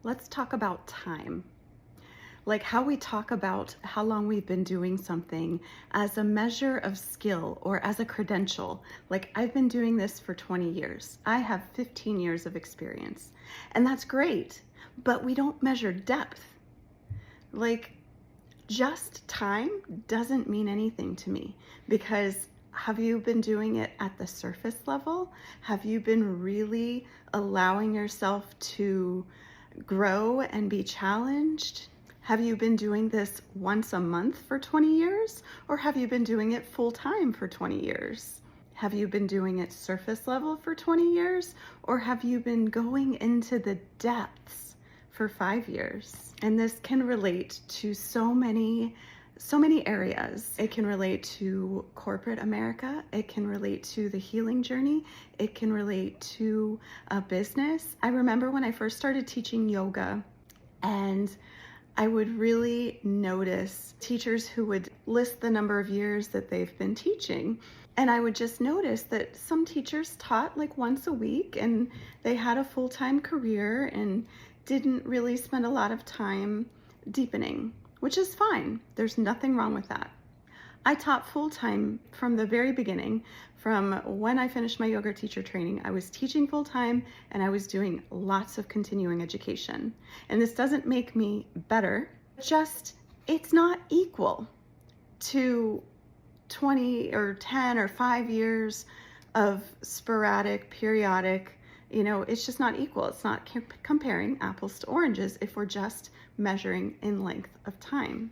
let's talk about time. Like how we talk about how long we've been doing something as a measure of skill or as a credential. Like I've been doing this for 20 years. I have 15 years of experience, and that's great, but we don't measure depth. Like just time doesn't mean anything to me because have you been doing it at the surface level? Have you been really allowing yourself to grow and be challenged? Have you been doing this once a month for 20 years? Or have you been doing it full time for 20 years? Have you been doing it surface level for 20 years? Or have you been going into the depths for 5 years? And this can relate to so many areas. It can relate to corporate America. It can relate to the healing journey. It can relate to a business. I remember when I first started teaching yoga, and I would really notice teachers who would list the number of years that they've been teaching. And I would just notice that some teachers taught like once a week and they had a full-time career and didn't really spend a lot of time deepening, which is fine. There's nothing wrong with that. I taught full-time from the very beginning. From when I finished my yoga teacher training, I was teaching full-time and I was doing lots of continuing education. And this doesn't make me better, just it's not equal to 20 or 10 or 5 years of sporadic, periodic, it's just not equal. It's not comparing apples to oranges if we're just measuring in length of time.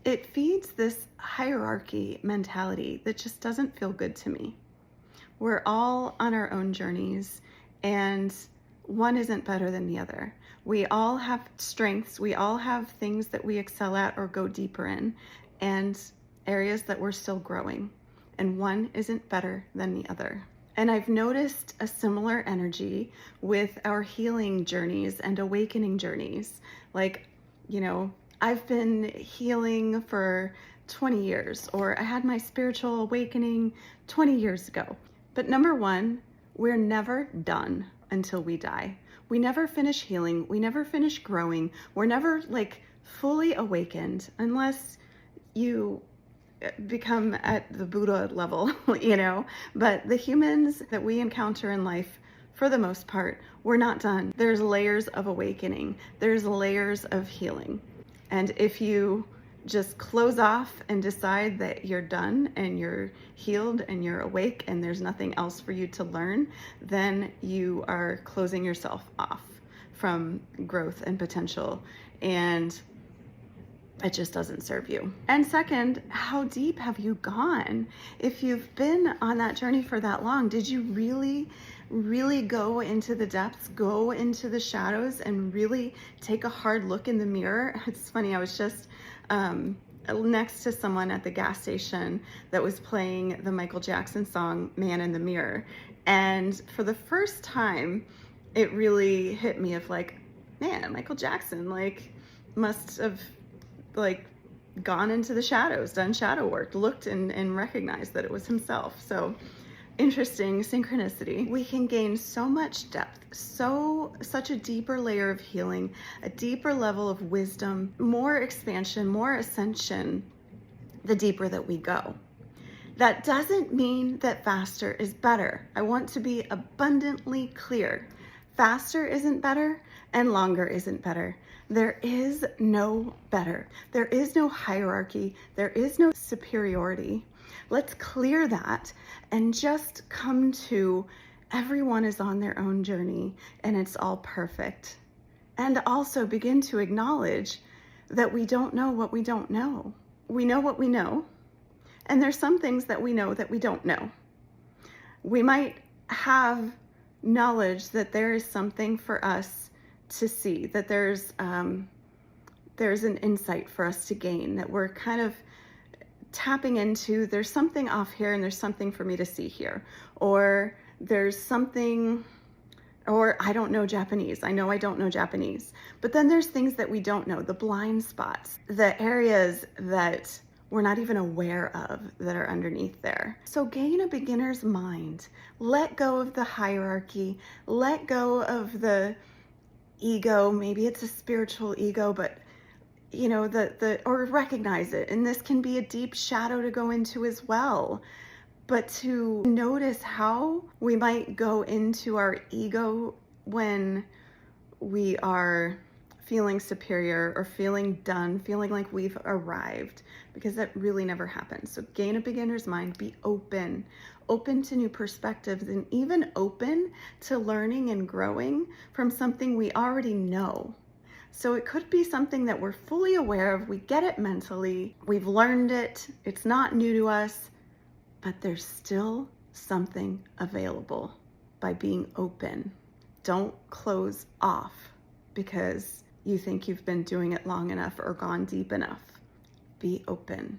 It feeds this hierarchy mentality that just doesn't feel good to me. We're all on our own journeys and one isn't better than the other. We all have strengths. We all have things that we excel at or go deeper in and areas that we're still growing. And one isn't better than the other. And I've noticed a similar energy with our healing journeys and awakening journeys. Like, I've been healing for 20 years, or I had my spiritual awakening 20 years ago. But number one, we're never done until we die. We never finish healing. We never finish growing. We're never like fully awakened unless you become at the Buddha level, but the humans that we encounter in life, for the most part, we're not done. There's layers of awakening. There's layers of healing. And if you just close off and decide that you're done and you're healed and you're awake and there's nothing else for you to learn, then you are closing yourself off from growth and potential. And it just doesn't serve you. And second, how deep have you gone? If you've been on that journey for that long, did you really go into the depths, go into the shadows, and really take a hard look in the mirror? It's funny, I was just next to someone at the gas station that was playing the Michael Jackson song, Man in the Mirror. And for the first time, it really hit me of like, man, Michael Jackson, must have gone into the shadows, done shadow work, looked and recognized that it was himself. So interesting synchronicity. We can gain so much depth, such a deeper layer of healing, a deeper level of wisdom, more expansion, more ascension, the deeper that we go. That doesn't mean that faster is better. I want to be abundantly clear. Faster isn't better and longer isn't better. There is no better. There is no hierarchy. There is no superiority. Let's clear that and just come to everyone is on their own journey and it's all perfect. And also begin to acknowledge that we don't know what we don't know. We know what we know. And there's some things that we know that we don't know. We might have knowledge that there is something for us to see, that there's an insight for us to gain, that we're kind of tapping into, there's something off here and there's something for me to see here, or there's something, or I don't know Japanese. I know I don't know Japanese. But then there's things that we don't know, the blind spots, the areas that we're not even aware of that are underneath there. So gain a beginner's mind. Let go of the hierarchy. Let go of the ego, maybe it's a spiritual ego, but you know, or recognize it. And this can be a deep shadow to go into as well. But to notice how we might go into our ego when we are feeling superior or feeling done, feeling like we've arrived, because that really never happens. So gain a beginner's mind, be open to new perspectives, and even open to learning and growing from something we already know. So it could be something that we're fully aware of, we get it mentally, we've learned it, it's not new to us, but there's still something available by being open. Don't close off because you think you've been doing it long enough or gone deep enough. Be open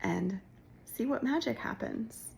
and see what magic happens.